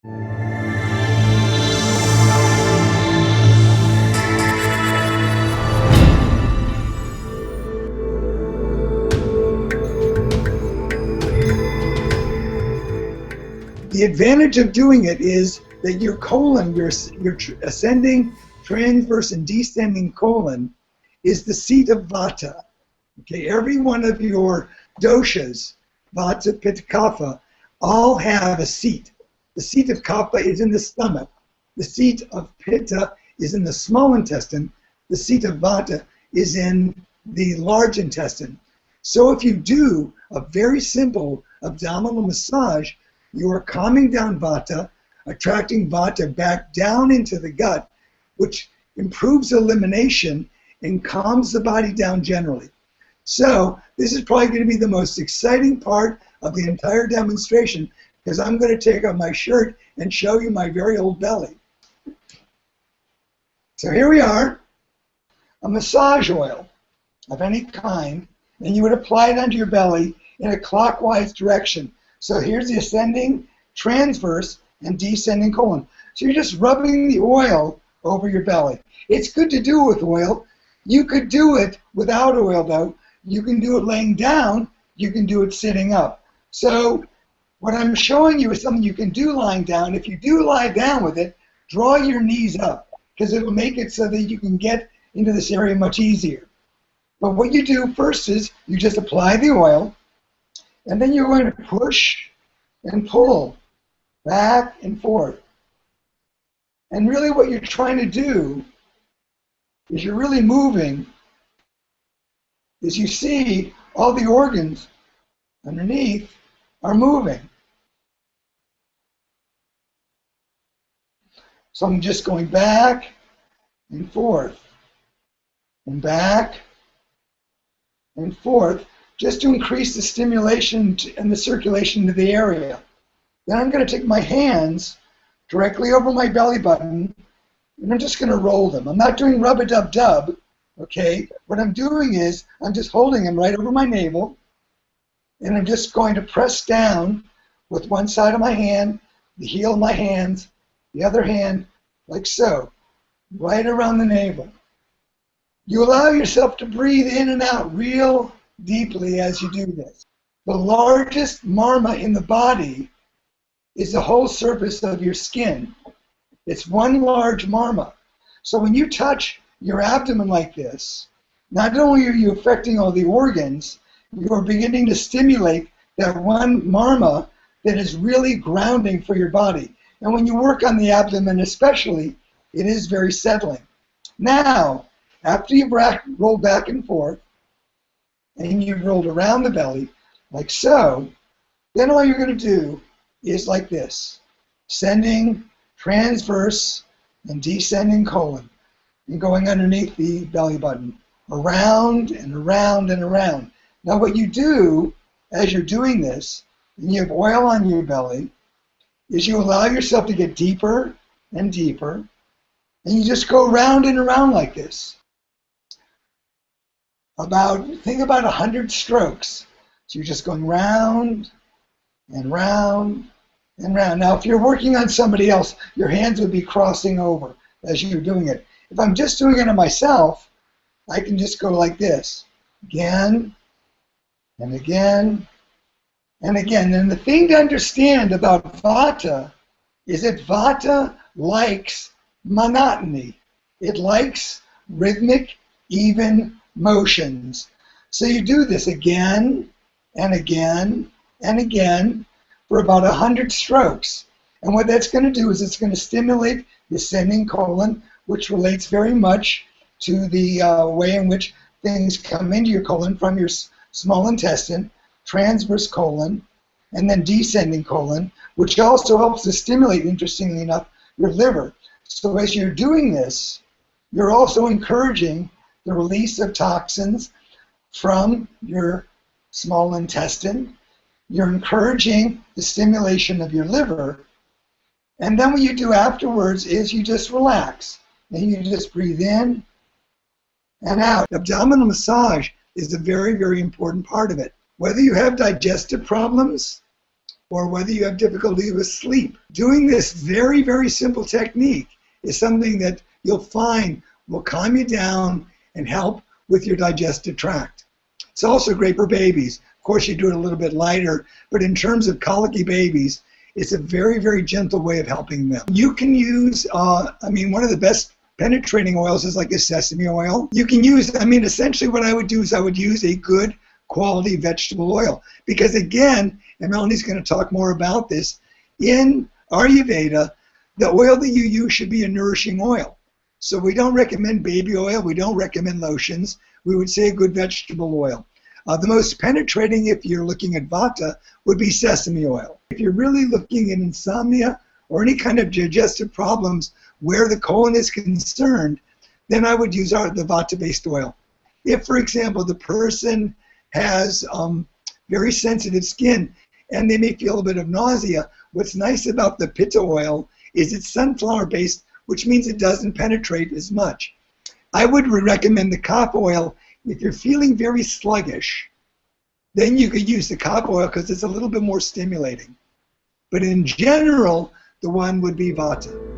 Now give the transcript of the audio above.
The advantage of doing it is that your colon, your ascending, transverse, and descending colon is the seat of Vata. Okay, every one of your doshas, Vata, Pitta, Kapha, all have a seat. The seat of Kapha is in the stomach. The seat of Pitta is in the small intestine. The seat of Vata is in the large intestine. So if you do a very simple abdominal massage, you are calming down Vata, attracting Vata back down into the gut, which improves elimination and calms the body down generally. So this is probably going to be the most exciting part of the entire demonstration, because I'm going to take off my shirt and show you my very old belly. So here we are, a massage oil of any kind, and you would apply it onto your belly in a clockwise direction. So here's the ascending, transverse, and descending colon. So you're just rubbing the oil over your belly. It's good to do with oil. You could do it without oil, though. You can do it laying down. You can do it sitting up. So what I'm showing you is something you can do lying down. If you do lie down with it, draw your knees up, because it will make it so that you can get into this area much easier. But what you do first is you just apply the oil, and then you're going to push and pull back and forth. And really what you're trying to do is you're really moving, is you see all the organs underneath are moving. So I'm just going back and forth and back and forth, just to increase the stimulation and the circulation to the area. Then I'm going to take my hands directly over my belly button, and I'm just going to roll them. I'm not doing rub-a-dub-dub, okay? What I'm doing is I'm just holding them right over my navel, and I'm just going to press down with one side of my hand, the heel of my hands, the other hand, like so, right around the navel. You allow yourself to breathe in and out real deeply as you do this. The largest marma in the body is the whole surface of your skin. It's one large marma. So when you touch your abdomen like this, not only are you affecting all the organs, you are beginning to stimulate that one marma that is really grounding for your body. And when you work on the abdomen especially, it is very settling. Now, after you've rolled back and forth, and you've rolled around the belly, like so, then all you're going to do is like this, ascending, transverse, and descending colon, and going underneath the belly button, around and around and around. Now what you do as you're doing this, and you have oil on your belly, is you allow yourself to get deeper and deeper, and you just go round and around like this. Think about 100 strokes. So you're just going round and round and round. Now, if you're working on somebody else, your hands would be crossing over as you're doing it. If I'm just doing it on myself, I can just go like this, again and again and again. And the thing to understand about Vata is that Vata likes monotony. It likes rhythmic, even motions. So you do this again and again and again for about 100 strokes. And what that's going to do is it's going to stimulate the ascending colon, which relates very much to the way in which things come into your colon from your small intestine, transverse colon, and then descending colon, which also helps to stimulate, interestingly enough, your liver. So as you're doing this, you're also encouraging the release of toxins from your small intestine. You're encouraging the stimulation of your liver. And then what you do afterwards is you just relax. And you just breathe in and out. Abdominal massage is a very, very important part of it. Whether you have digestive problems or whether you have difficulty with sleep. Doing this very, very simple technique is something that you'll find will calm you down and help with your digestive tract. It's also great for babies. Of course, you do it a little bit lighter, but in terms of colicky babies, it's a very, very gentle way of helping them. You can use, one of the best penetrating oils is like a sesame oil. You can use, essentially what I would do is I would use a good quality vegetable oil. Because again, and Melanie's going to talk more about this, in Ayurveda, the oil that you use should be a nourishing oil. So we don't recommend baby oil, we don't recommend lotions, we would say a good vegetable oil. The most penetrating, if you're looking at Vata, would be sesame oil. If you're really looking at insomnia or any kind of digestive problems where the colon is concerned, then I would use the Vata-based oil. If, for example, the person has very sensitive skin and they may feel a bit of nausea, what's nice about the Pitta oil is it's sunflower-based, which means it doesn't penetrate as much. I would recommend the Kapha oil if you're feeling very sluggish. Then you could use the Kapha oil because it's a little bit more stimulating. But in general, the one would be Vata.